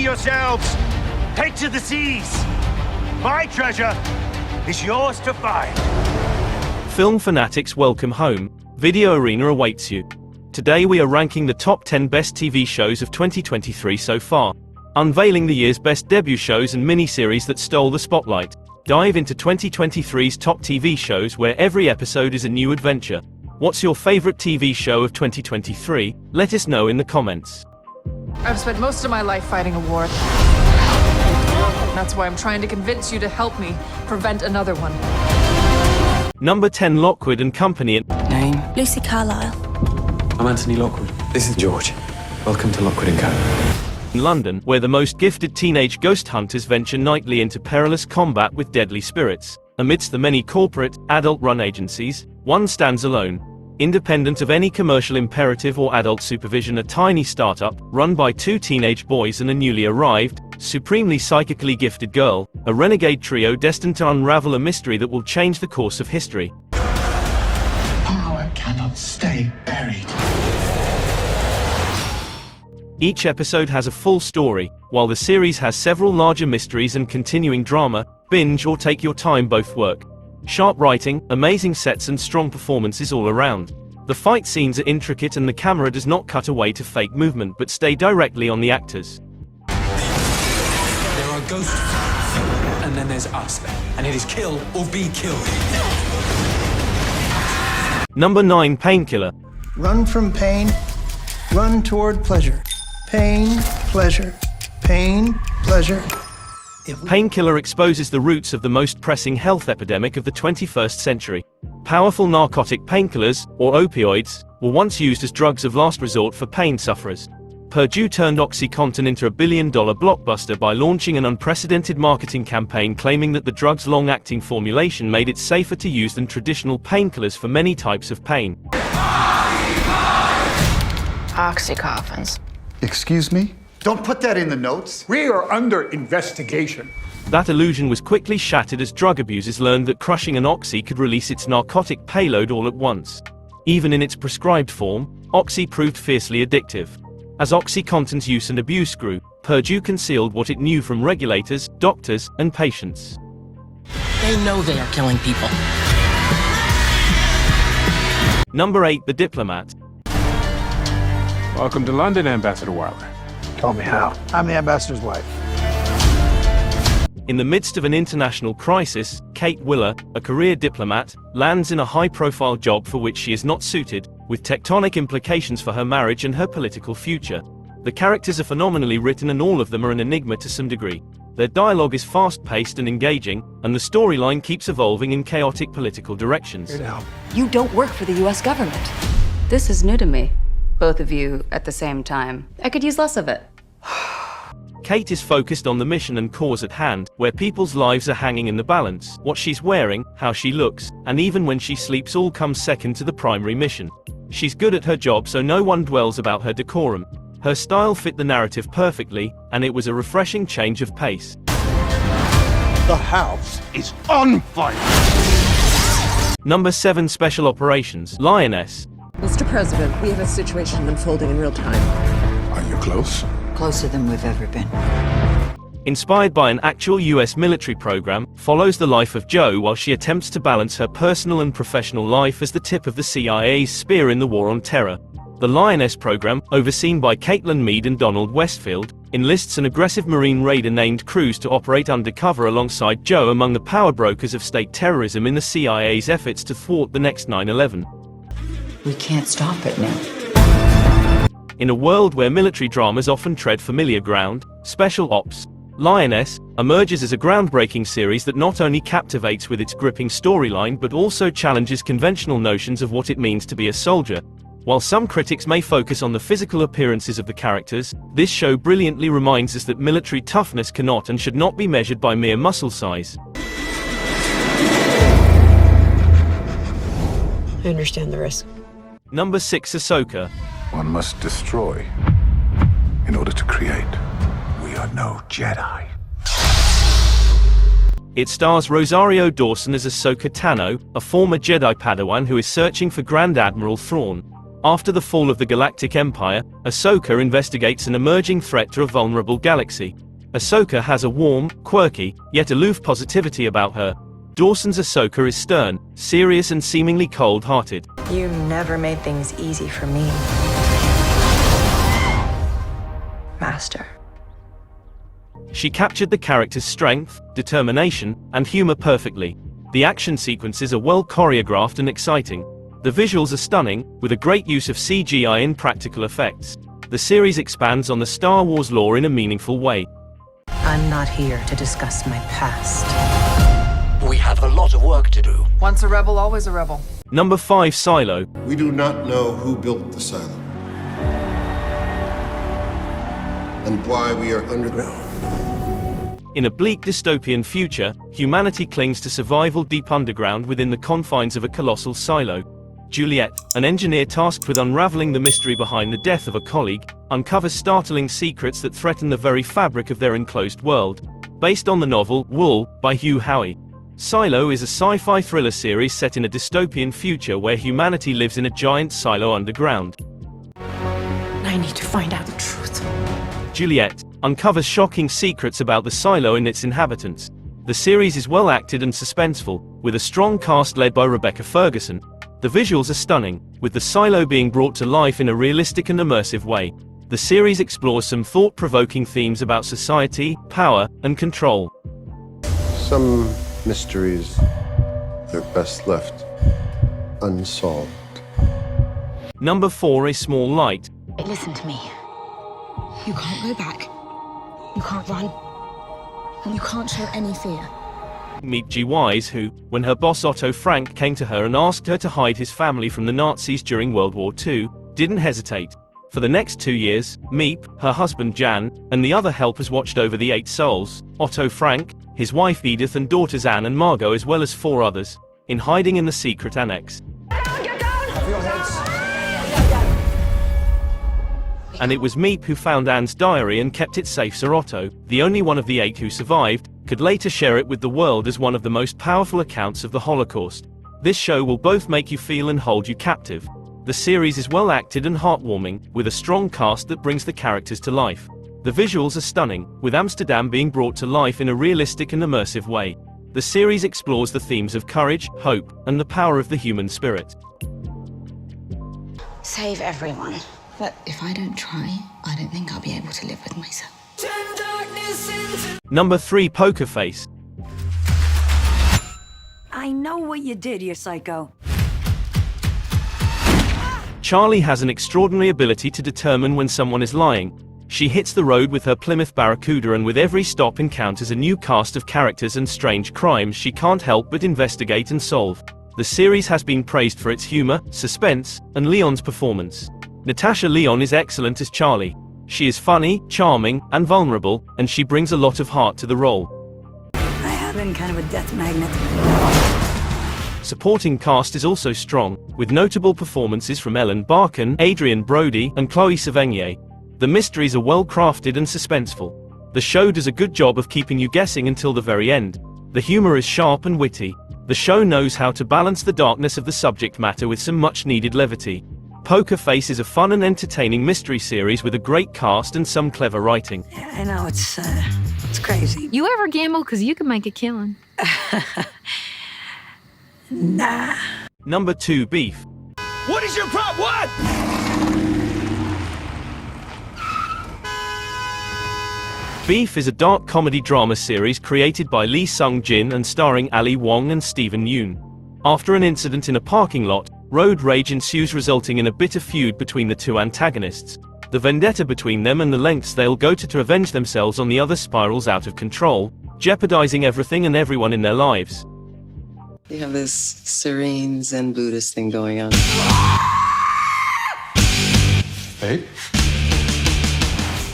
yourselves! Take to the seas! My treasure is yours to find. Film fanatics, welcome home. Video Arena awaits you. Today we are ranking the top 10 best TV shows of 2023 so far. Unveiling the year's best debut shows and miniseries that stole the spotlight. Dive into 2023's top TV shows where every episode is a new adventure. What's your favorite TV show of 2023? Let us know in the comments. I've spent most of my life fighting a war. That's why I'm trying to convince you to help me prevent another one. Number 10, Lockwood & Company. Name? Lucy Carlyle. I'm Anthony Lockwood. This is George. Welcome to Lockwood Co. In London, where the most gifted teenage ghost hunters venture nightly into perilous combat with deadly spirits. Amidst the many corporate, adult-run agencies, one stands alone. Independent of any commercial imperative or adult supervision, a tiny startup, run by two teenage boys and a newly arrived, supremely psychically gifted girl, a renegade trio destined to unravel a mystery that will change the course of history. Power cannot stay buried. Each episode has a full story, while the series has several larger mysteries and continuing drama. Binge or take your time, both work. Sharp writing, amazing sets and strong performances all around. The fight scenes are intricate and the camera does not cut away to fake movement but stay directly on the actors. There are ghosts, and then there's us, and it is kill or be killed. Number 9, Painkiller. Run from pain, run toward pleasure. Pain, pleasure, pain, pleasure. Painkiller exposes the roots of the most pressing health epidemic of the 21st century. Powerful narcotic painkillers, or opioids, were once used as drugs of last resort for pain sufferers. Purdue turned OxyContin into a billion-dollar blockbuster by launching an unprecedented marketing campaign claiming that the drug's long-acting formulation made it safer to use than traditional painkillers for many types of pain. Oxycoffins. Excuse me? Don't put that in the notes. We are under investigation. That illusion was quickly shattered as drug abusers learned that crushing an oxy could release its narcotic payload all at once. Even in its prescribed form, oxy proved fiercely addictive. As OxyContin's use and abuse grew, Purdue concealed what it knew from regulators, doctors, and patients. They know they are killing people. Number 8, The Diplomat. Welcome to London, Ambassador Wilder. Tell me how. I'm the ambassador's wife. In the midst of an international crisis, Kate Willer, a career diplomat, lands in a high-profile job for which she is not suited, with tectonic implications for her marriage and her political future. The characters are phenomenally written and all of them are an enigma to some degree. Their dialogue is fast-paced and engaging, and the storyline keeps evolving in chaotic political directions. Here to help. You don't work for the US government. This is new to me. Both of you at the same time. I could use less of it. Kate is focused on the mission and cause at hand, where people's lives are hanging in the balance. What she's wearing, how she looks, and even when she sleeps all comes second to the primary mission. She's good at her job, so no one dwells about her decorum. Her style fit the narrative perfectly, and it was a refreshing change of pace. The house is on fire! Number 7, Special Operations, Lioness. Mr. President, we have a situation unfolding in real time. Are you close? Closer than we've ever been. Inspired by an actual US military program, follows the life of Jo while she attempts to balance her personal and professional life as the tip of the CIA's spear in the war on terror. The Lioness program, overseen by Caitlin Meade and Donald Westfield, enlists an aggressive Marine raider named Cruz to operate undercover alongside Jo among the power brokers of state terrorism in the CIA's efforts to thwart the next 9/11. We can't stop it now. In a world where military dramas often tread familiar ground, Special Ops, Lioness, emerges as a groundbreaking series that not only captivates with its gripping storyline but also challenges conventional notions of what it means to be a soldier. While some critics may focus on the physical appearances of the characters, this show brilliantly reminds us that military toughness cannot and should not be measured by mere muscle size. I understand the risk. Number 6, Ahsoka. One must destroy in order to create. We are no Jedi. It stars Rosario Dawson as Ahsoka Tano, a former Jedi Padawan who is searching for Grand Admiral Thrawn. After the fall of the Galactic Empire, Ahsoka investigates an emerging threat to a vulnerable galaxy. Ahsoka has a warm, quirky, yet aloof positivity about her. Dawson's Ahsoka is stern, serious and seemingly cold-hearted. You never made things easy for me, Master. She captured the character's strength, determination, and humor perfectly. The action sequences are well choreographed and exciting. The visuals are stunning, with a great use of CGI and practical effects. The series expands on the Star Wars lore in a meaningful way. I'm not here to discuss my past. We have a lot of work to do. Once a rebel, always a rebel. Number 5. Silo. We do not know who built the silo and why we are underground. In a bleak dystopian future, humanity clings to survival deep underground within the confines of a colossal silo. Juliet, an engineer tasked with unraveling the mystery behind the death of a colleague, uncovers startling secrets that threaten the very fabric of their enclosed world. Based on the novel Wool by Hugh Howey. Silo is a sci-fi thriller series set in a dystopian future where humanity lives in a giant silo underground. I need to find out the truth. Juliet uncovers shocking secrets about the silo and its inhabitants. The series is well acted and suspenseful, with a strong cast led by Rebecca Ferguson. The visuals are stunning, with the silo being brought to life in a realistic and immersive way. The series explores some thought-provoking themes about society, power, and control. Some mysteries are best left unsolved. Number 4 is Small Light. Listen to me. You can't go back. You can't run. And you can't show any fear. Meet G. Wise who, when her boss Otto Frank came to her and asked her to hide his family from the Nazis during World War II, didn't hesitate. For the next 2 years, Meep, her husband Jan, and the other helpers watched over the 8 souls, Otto Frank, his wife Edith and daughters Anne and Margot as well as 4 others, in hiding in the secret annex. And it was Meep who found Anne's diary and kept it safe so Otto, the only one of the 8 who survived, could later share it with the world as one of the most powerful accounts of the Holocaust. This show will both make you feel and hold you captive. The series is well acted and heartwarming, with a strong cast that brings the characters to life. The visuals are stunning, with Amsterdam being brought to life in a realistic and immersive way. The series explores the themes of courage, hope, and the power of the human spirit. Save everyone. But if I don't try, I don't think I'll be able to live with myself. Number 3. Poker Face. I know what you did, you psycho. Charlie has an extraordinary ability to determine when someone is lying. She hits the road with her Plymouth Barracuda and with every stop encounters a new cast of characters and strange crimes she can't help but investigate and solve. The series has been praised for its humor, suspense, and Leon's performance. Natasha Lyonne is excellent as Charlie. She is funny, charming, and vulnerable, and she brings a lot of heart to the role. I have been kind of a death magnet. Supporting cast is also strong, with notable performances from Ellen Barkin, Adrian Brody, and Chloe Sevigny. The mysteries are well crafted and suspenseful. The show does a good job of keeping you guessing until the very end. The humor is sharp and witty. The show knows how to balance the darkness of the subject matter with some much-needed levity. Poker Face is a fun and entertaining mystery series with a great cast and some clever writing. Yeah, I know, it's crazy. You ever gamble? Because you can make a killing. Nah. Number 2. Beef. What is your problem? What? Beef is a dark comedy drama series created by Lee Sung-jin and starring Ali Wong and Steven Yeun. After an incident in a parking lot, road rage ensues, resulting in a bitter feud between the 2 antagonists. The vendetta between them and the lengths they'll go to avenge themselves on the other spirals out of control, jeopardizing everything and everyone in their lives. You have this serene Zen Buddhist thing going on. Babe?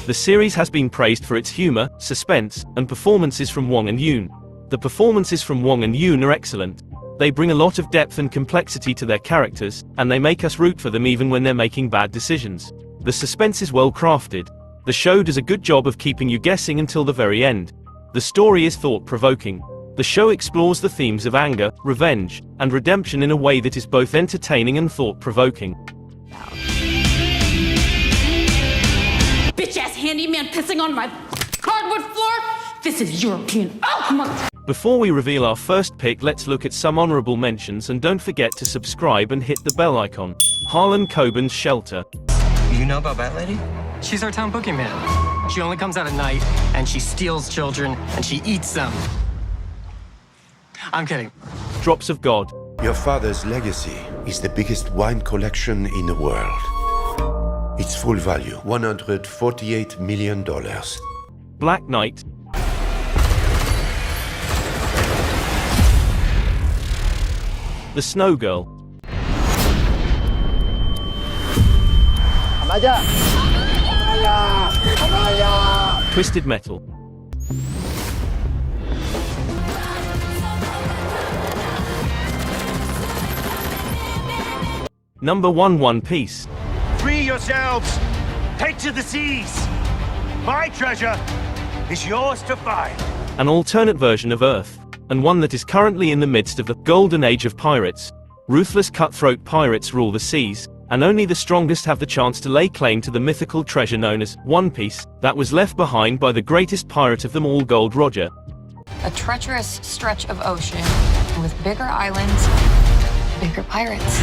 The series has been praised for its humor, suspense, and performances from Wong and Yoon. The performances from Wong and Yoon are excellent. They bring a lot of depth and complexity to their characters, and they make us root for them even when they're making bad decisions. The suspense is well crafted. The show does a good job of keeping you guessing until the very end. The story is thought-provoking. The show explores the themes of anger, revenge, and redemption in a way that is both entertaining and thought-provoking. Candyman pissing on my hardwood floor? This is European. Oh, come on. Before we reveal our first pick, let's look at some honorable mentions, and don't forget to subscribe and hit the bell icon. Harlan Coben's Shelter. You know about that lady? She's our town boogeyman. She only comes out at night, and she steals children, and she eats them. I'm kidding. Drops of God. Your father's legacy is the biggest wine collection in the world. Its full value, $148 million. Black Knight. The Snow Girl. Twisted Metal. Number 1, One Piece. Free yourselves! Take to the seas! My treasure is yours to find. An alternate version of Earth, and one that is currently in the midst of the golden age of pirates. Ruthless cutthroat pirates rule the seas, and only the strongest have the chance to lay claim to the mythical treasure known as One Piece, that was left behind by the greatest pirate of them all, Gold Roger. A treacherous stretch of ocean with bigger islands, bigger pirates.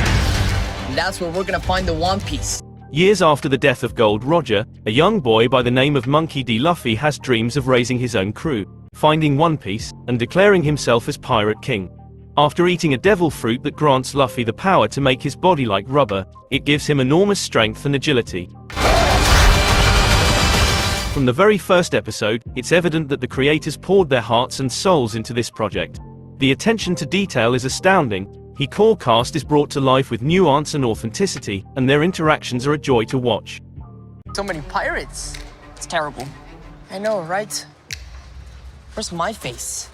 And that's where we're gonna find the One Piece. Years after the death of Gold Roger, a young boy by the name of Monkey D. Luffy has dreams of raising his own crew, finding One Piece, and declaring himself as Pirate King. After eating a devil fruit that grants Luffy the power to make his body like rubber, it gives him enormous strength and agility. From the very first episode, it's evident that the creators poured their hearts and souls into this project. The attention to detail is astounding. The core cast is brought to life with nuance and authenticity, and their interactions are a joy to watch. So many pirates. It's terrible. I know, right? Where's my face?